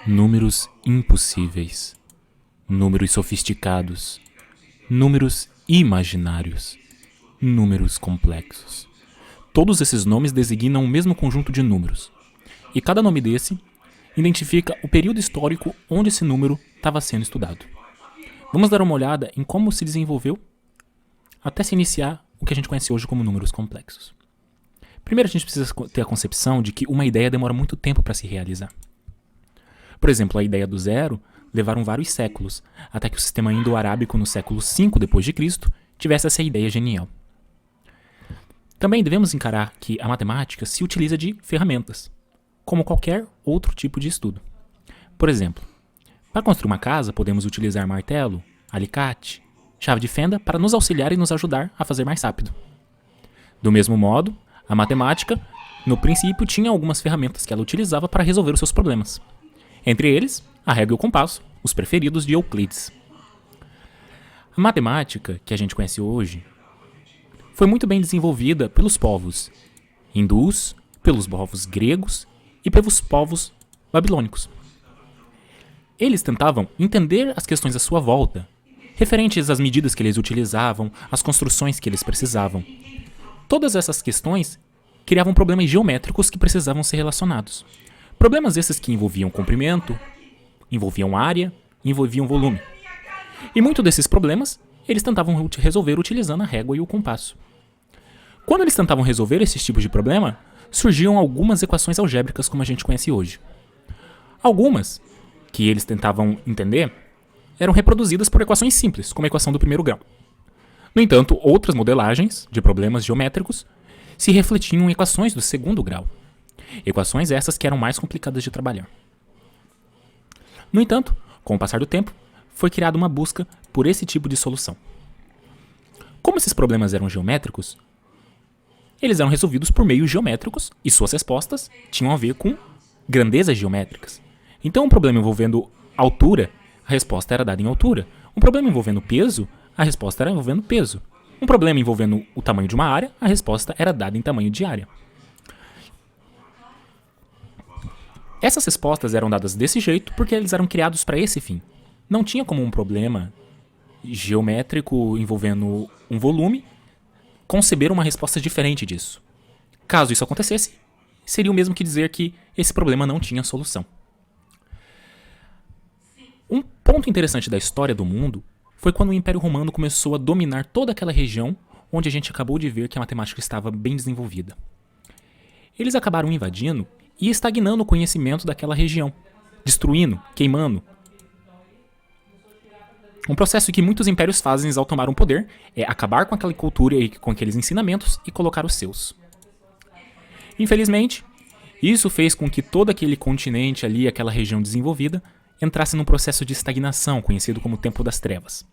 números impossíveis, números sofisticados, números imaginários, números complexos. Todos esses nomes designam o mesmo conjunto de números, e cada nome desse identifica o período histórico onde esse número estava sendo estudado. Vamos dar uma olhada em como se desenvolveu até se iniciar o que a gente conhece hoje como números complexos. Primeiro, a gente precisa ter a concepção de que uma ideia demora muito tempo para se realizar. Por exemplo, a ideia do zero levaram vários séculos, até que o sistema indo-arábico no século V d.C. tivesse essa ideia genial. Também devemos encarar que a matemática se utiliza de ferramentas, como qualquer outro tipo de estudo. Por exemplo, para construir uma casa, podemos utilizar martelo, alicate, chave de fenda para nos auxiliar e nos ajudar a fazer mais rápido. Do mesmo modo, a matemática, no princípio, tinha algumas ferramentas que ela utilizava para resolver os seus problemas. Entre eles, a régua e o compasso, os preferidos de Euclides. A matemática, que a gente conhece hoje, foi muito bem desenvolvida pelos povos hindus, pelos povos gregos e pelos povos babilônicos. Eles tentavam entender as questões à sua volta, referentes às medidas que eles utilizavam, às construções que eles precisavam. Todas essas questões criavam problemas geométricos que precisavam ser relacionados. Problemas esses que envolviam comprimento, envolviam área, envolviam volume. E muitos desses problemas eles tentavam resolver utilizando a régua e o compasso. Quando eles tentavam resolver esses tipos de problema, surgiam algumas equações algébricas como a gente conhece hoje. Algumas, que eles tentavam entender, eram reproduzidas por equações simples, como a equação do primeiro grau. No entanto, outras modelagens de problemas geométricos se refletiam em equações do segundo grau. Equações essas que eram mais complicadas de trabalhar. No entanto, com o passar do tempo, foi criada uma busca por esse tipo de solução. Como esses problemas eram geométricos, eles eram resolvidos por meios geométricos e suas respostas tinham a ver com grandezas geométricas. Então, um problema envolvendo altura, a resposta era dada em altura. Um problema envolvendo peso, a resposta era envolvendo peso. Um problema envolvendo o tamanho de uma área, a resposta era dada em tamanho de área. Essas respostas eram dadas desse jeito porque eles eram criados para esse fim. Não tinha como um problema geométrico envolvendo um volume conceber uma resposta diferente disso. Caso isso acontecesse, seria o mesmo que dizer que esse problema não tinha solução. Um ponto interessante da história do mundo foi quando o Império Romano começou a dominar toda aquela região onde a gente acabou de ver que a matemática estava bem desenvolvida. Eles acabaram invadindo e estagnando o conhecimento daquela região, destruindo, queimando. Um processo que muitos impérios fazem ao tomar um poder é acabar com aquela cultura e com aqueles ensinamentos e colocar os seus. Infelizmente, isso fez com que todo aquele continente ali, aquela região desenvolvida, entrasse num processo de estagnação, conhecido como Tempo das Trevas.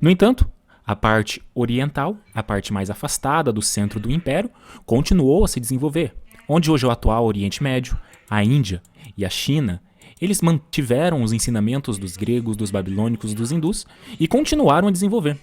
No entanto, a parte oriental, a parte mais afastada do centro do império, continuou a se desenvolver, onde hoje é o atual Oriente Médio, a Índia e a China. Eles mantiveram os ensinamentos dos gregos, dos babilônicos, dos hindus e continuaram a desenvolver.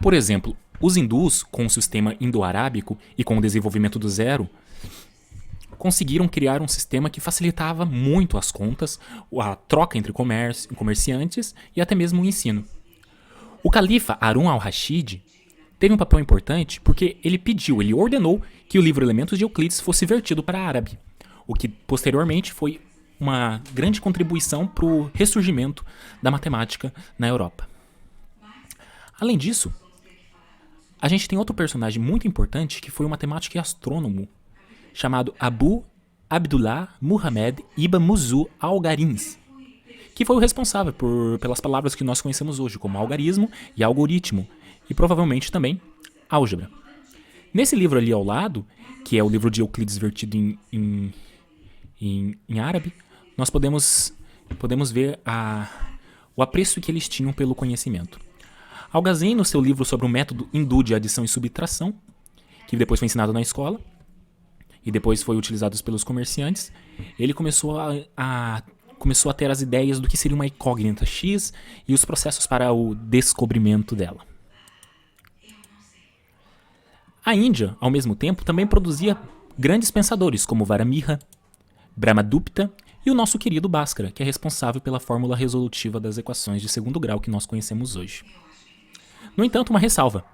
Por exemplo, os hindus, com o sistema indo-arábico e com o desenvolvimento do zero, conseguiram criar um sistema que facilitava muito as contas, a troca entre comerciantes e até mesmo o ensino. O califa Harun al-Rashid teve um papel importante porque ele ordenou que o livro Elementos de Euclides fosse vertido para árabe, o que posteriormente foi uma grande contribuição para o ressurgimento da matemática na Europa. Além disso, a gente tem outro personagem muito importante que foi um matemático e astrônomo chamado Abu Abdullah Muhammad Ibn Muzu Algarins, que foi o responsável pelas palavras que nós conhecemos hoje como algarismo e algoritmo, e provavelmente também álgebra. Nesse livro ali ao lado, que é o livro de Euclides vertido em árabe, nós podemos podemos ver o apreço que eles tinham pelo conhecimento. Alhazen, no seu livro sobre o método hindu de adição e subtração, que depois foi ensinado na escola e depois foi utilizado pelos comerciantes, ele começou a ter as ideias do que seria uma incógnita X e os processos para o descobrimento dela. A Índia, ao mesmo tempo, também produzia grandes pensadores como Varamihra, Brahmagupta e o nosso querido Bhaskara, que é responsável pela fórmula resolutiva das equações de segundo grau que nós conhecemos hoje. No entanto, uma ressalva.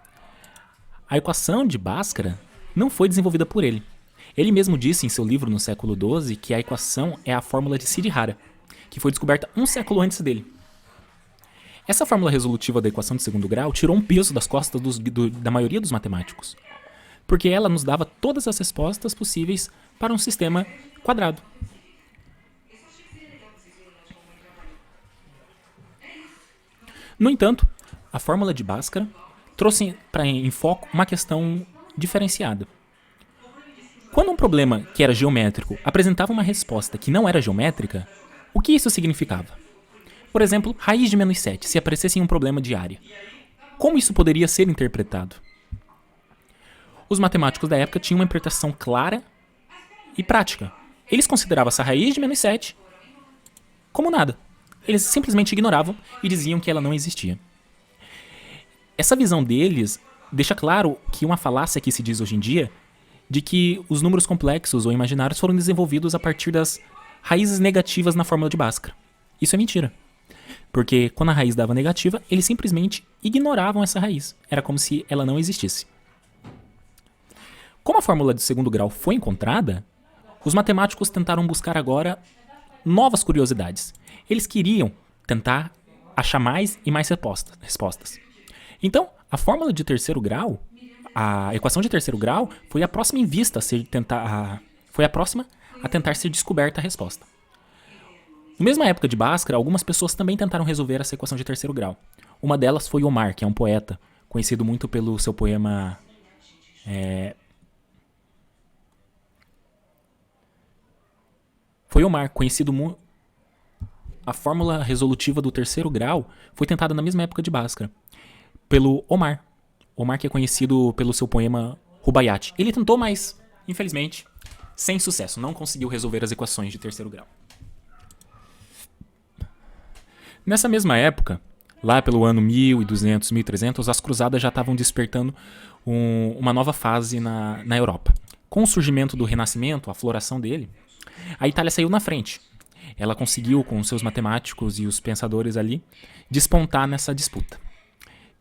A equação de Bhaskara não foi desenvolvida por ele. Ele mesmo disse em seu livro no século XII que a equação é a fórmula de Siddhartha, que foi descoberta um século antes dele. Essa fórmula resolutiva da equação de segundo grau tirou um peso das costas da maioria dos matemáticos, porque ela nos dava todas as respostas possíveis para um sistema quadrado. No entanto, a fórmula de Bhaskara trouxe em foco uma questão diferenciada. Quando um problema que era geométrico apresentava uma resposta que não era geométrica, o que isso significava? Por exemplo, raiz de menos 7, se aparecesse em um problema de área. Como isso poderia ser interpretado? Os matemáticos da época tinham uma interpretação clara e prática. Eles consideravam essa raiz de menos 7 como nada. Eles simplesmente ignoravam e diziam que ela não existia. Essa visão deles deixa claro que uma falácia que se diz hoje em dia de que os números complexos ou imaginários foram desenvolvidos a partir das raízes negativas na fórmula de Bhaskara. Isso é mentira. Porque quando a raiz dava negativa, eles simplesmente ignoravam essa raiz. Era como se ela não existisse. Como a fórmula de segundo grau foi encontrada, os matemáticos tentaram buscar agora novas curiosidades. Eles queriam tentar achar mais e mais respostas. Então, a fórmula de terceiro grau, a equação de terceiro grau, foi a próxima em vista foi a próxima a tentar ser descoberta a resposta. Na mesma época de Bhaskara, algumas pessoas também tentaram resolver essa equação de terceiro grau. Uma delas foi Omar, que é um poeta, conhecido muito pelo seu poema... Foi Omar, conhecido... A fórmula resolutiva do terceiro grau foi tentada na mesma época de Bhaskara, pelo Omar. Omar, que é conhecido pelo seu poema Rubaiyat. Ele tentou, mas, infelizmente, sem sucesso. Não conseguiu resolver as equações de terceiro grau. Nessa mesma época, lá pelo ano 1200, 1300, as cruzadas já estavam despertando uma nova fase na Europa. Com o surgimento do Renascimento, a floração dele, a Itália saiu na frente. Ela conseguiu, com seus matemáticos e os pensadores ali, despontar nessa disputa.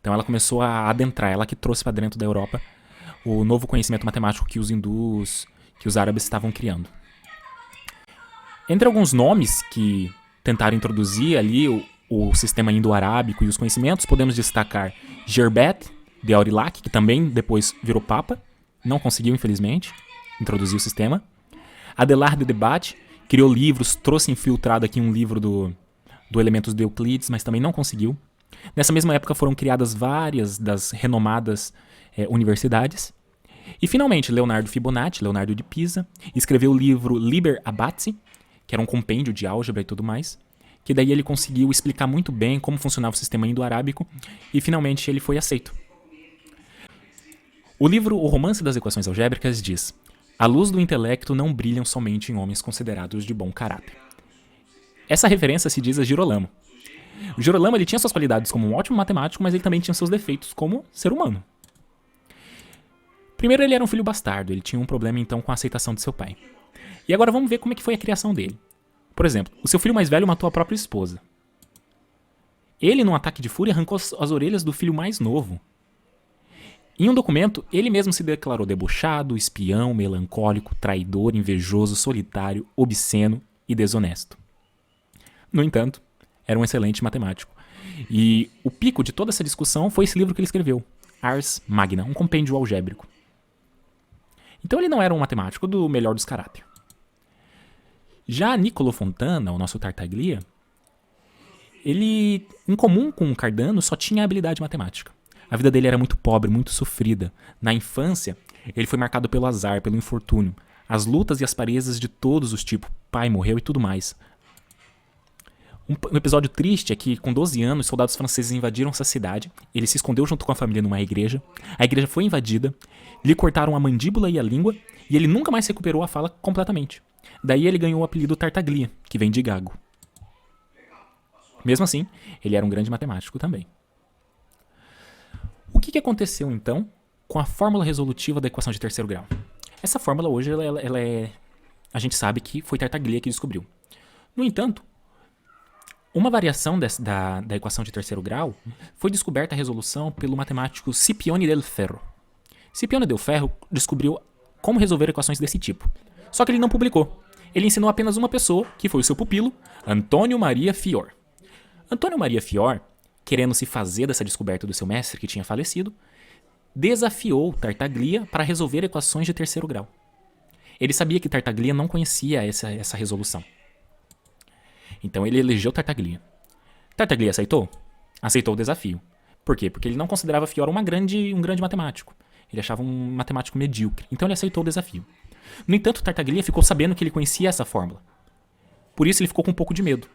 Então ela começou a adentrar, ela que trouxe para dentro da Europa o novo conhecimento matemático que os hindus, que os árabes estavam criando. Entre alguns nomes que tentaram introduzir ali o sistema indo-arábico e os conhecimentos, podemos destacar Gerbert de Aurillac, que também depois virou papa, não conseguiu, infelizmente, introduzir o sistema. Adelard de Debat criou livros, trouxe infiltrado aqui um livro do Elementos de Euclides, mas também não conseguiu. Nessa mesma época foram criadas várias das renomadas universidades. E finalmente Leonardo Fibonacci, Leonardo de Pisa, escreveu o livro Liber Abaci, que era um compêndio de álgebra e tudo mais, que daí ele conseguiu explicar muito bem como funcionava o sistema indo-arábico e finalmente ele foi aceito. O livro O Romance das Equações Algébricas diz: a luz do intelecto não brilha somente em homens considerados de bom caráter. Essa referência se diz a Girolamo. O Girolamo ele tinha suas qualidades como um ótimo matemático, mas ele também tinha seus defeitos como ser humano. Primeiro, ele era um filho bastardo, ele tinha um problema então com a aceitação de seu pai. E agora vamos ver como é que foi a criação dele. Por exemplo, o seu filho mais velho matou a própria esposa. Ele, num ataque de fúria, arrancou as orelhas do filho mais novo. Em um documento, ele mesmo se declarou debochado, espião, melancólico, traidor, invejoso, solitário, obsceno e desonesto. No entanto, era um excelente matemático. E o pico de toda essa discussão foi esse livro que ele escreveu, Ars Magna, um compêndio algébrico. Então ele não era um matemático do melhor dos caráter. Já Niccolò Fontana, o nosso Tartaglia, ele, em comum com Cardano, só tinha habilidade matemática. A vida dele era muito pobre, muito sofrida. Na infância, ele foi marcado pelo azar, pelo infortúnio, as lutas e as parezas de todos os tipos. Pai morreu e tudo mais. Um episódio triste é que, com 12 anos, soldados franceses invadiram essa cidade. Ele se escondeu junto com a família numa igreja. A igreja foi invadida, lhe cortaram a mandíbula e a língua, e ele nunca mais recuperou a fala completamente. Daí ele ganhou o apelido Tartaglia, que vem de gago. Mesmo assim, ele era um grande matemático também. O que aconteceu, então, com a fórmula resolutiva da equação de terceiro grau? Essa fórmula hoje, ela é... A gente sabe que foi Tartaglia que descobriu. No entanto, uma variação da equação de terceiro grau foi descoberta a resolução pelo matemático Scipione del Ferro. Scipione del Ferro descobriu como resolver equações desse tipo. Só que ele não publicou. Ele ensinou apenas uma pessoa, que foi o seu pupilo, Antônio Maria Fior. Antônio Maria Fior, querendo se fazer dessa descoberta do seu mestre que tinha falecido, desafiou Tartaglia para resolver equações de terceiro grau. Ele sabia que Tartaglia não conhecia essa resolução. Então ele elegeu Tartaglia. Tartaglia aceitou? Aceitou o desafio. Por quê? Porque ele não considerava Fior um grande matemático. Ele achava um matemático medíocre. Então ele aceitou o desafio. No entanto, Tartaglia ficou sabendo que ele conhecia essa fórmula. Por isso ele ficou com um pouco de medo.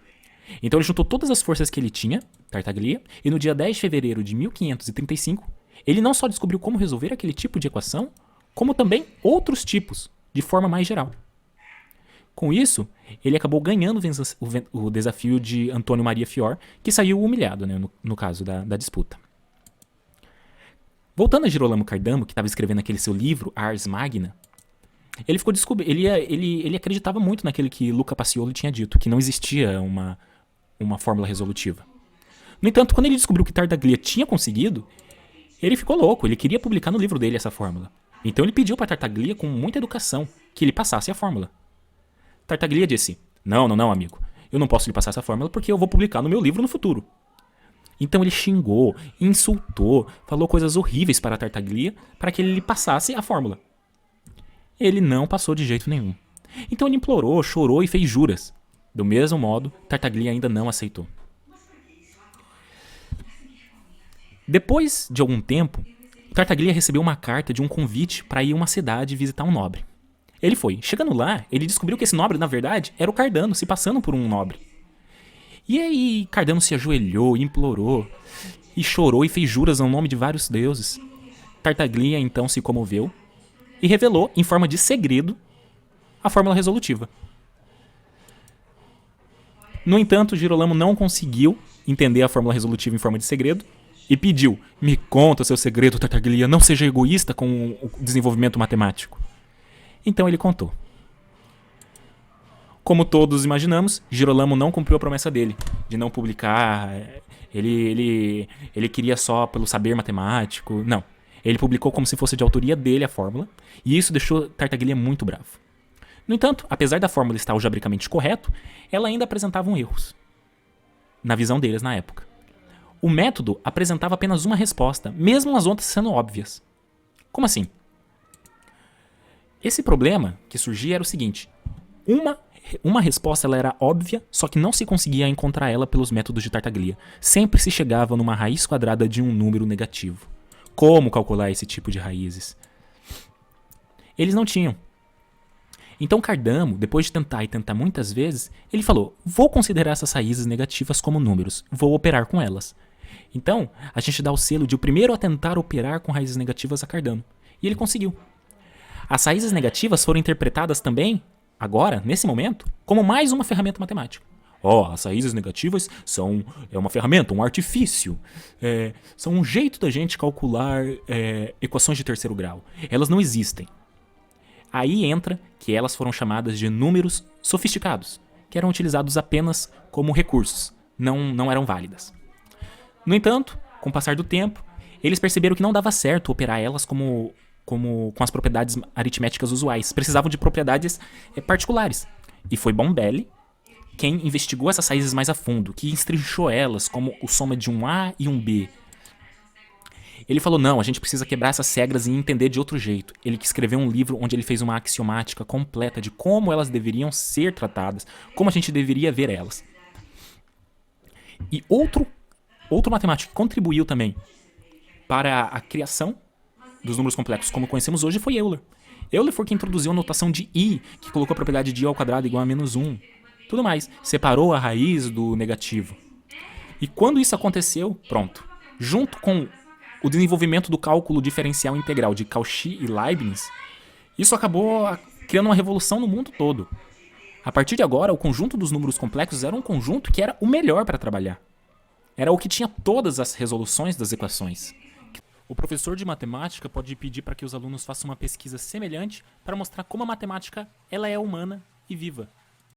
Então ele juntou todas as forças que ele tinha, Tartaglia, e no dia 10 de fevereiro de 1535, ele não só descobriu como resolver aquele tipo de equação, como também outros tipos, de forma mais geral. Com isso, ele acabou ganhando o desafio de Antônio Maria Fior, que saiu humilhado, né, no caso da disputa. Voltando a Girolamo Cardano, que estava escrevendo aquele seu livro, Ars Magna, ele acreditava muito naquele que Luca Pacioli tinha dito, que não existia uma fórmula resolutiva. No entanto, quando ele descobriu que Tartaglia tinha conseguido, ele ficou louco, ele queria publicar no livro dele essa fórmula. Então ele pediu para Tartaglia, com muita educação, que ele passasse a fórmula. Tartaglia disse: Não, amigo. Eu não posso lhe passar essa fórmula porque eu vou publicar no meu livro no futuro. Então ele xingou, insultou, falou coisas horríveis para Tartaglia para que ele lhe passasse a fórmula. Ele não passou de jeito nenhum. Então ele implorou, chorou e fez juras. Do mesmo modo, Tartaglia ainda não aceitou. Depois de algum tempo, Tartaglia recebeu uma carta de um convite para ir a uma cidade visitar um nobre. Ele foi. Chegando lá, ele descobriu que esse nobre, na verdade, era o Cardano, se passando por um nobre. E aí, Cardano se ajoelhou, implorou, e chorou e fez juras ao nome de vários deuses. Tartaglia então se comoveu e revelou, em forma de segredo, a fórmula resolutiva. No entanto, Girolamo não conseguiu entender a fórmula resolutiva em forma de segredo e pediu: me conta seu segredo, Tartaglia, não seja egoísta com o desenvolvimento matemático. Então ele contou. Como todos imaginamos, Girolamo não cumpriu a promessa dele, de não publicar. Ele queria só pelo saber matemático. Não. Ele publicou como se fosse de autoria dele a fórmula, e isso deixou Tartaglia muito bravo. No entanto, apesar da fórmula estar algebricamente correto, ela ainda apresentava erros, na visão deles na época. O método apresentava apenas uma resposta, mesmo as outras sendo óbvias. Como assim? Esse problema que surgia era o seguinte: uma resposta ela era óbvia, só que não se conseguia encontrar ela pelos métodos de Tartaglia. Sempre se chegava numa raiz quadrada de um número negativo. Como calcular esse tipo de raízes? Eles não tinham. Então Cardano, depois de tentar muitas vezes, ele falou: vou considerar essas raízes negativas como números, vou operar com elas. Então, a gente dá o selo de o primeiro a tentar operar com raízes negativas a Cardano. E ele conseguiu. As raízes negativas foram interpretadas também, agora, nesse momento, como mais uma ferramenta matemática. As raízes negativas são uma ferramenta, um artifício. São um jeito da gente calcular equações de terceiro grau. Elas não existem. Aí entra que elas foram chamadas de números sofisticados, que eram utilizados apenas como recursos, não eram válidas. No entanto, com o passar do tempo, eles perceberam que não dava certo operar elas com as propriedades aritméticas usuais. Precisavam de propriedades particulares. E foi Bombelli quem investigou essas raízes mais a fundo, que estrinchou elas como o soma de um A e um B. Ele falou: não, a gente precisa quebrar essas regras e entender de outro jeito. Ele que escreveu um livro onde ele fez uma axiomática completa de como elas deveriam ser tratadas, como a gente deveria ver elas. E outro matemático que contribuiu também para a criação dos números complexos como conhecemos hoje foi Euler. Euler foi quem introduziu a notação de I, que colocou a propriedade de I ao quadrado igual a menos 1. tudo mais. Separou a raiz do negativo. E quando isso aconteceu, pronto. Junto com o desenvolvimento do cálculo diferencial integral de Cauchy e Leibniz, isso acabou criando uma revolução no mundo todo. A partir de agora, o conjunto dos números complexos era um conjunto que era o melhor para trabalhar. Era o que tinha todas as resoluções das equações. O professor de matemática pode pedir para que os alunos façam uma pesquisa semelhante para mostrar como a matemática ela é humana e viva.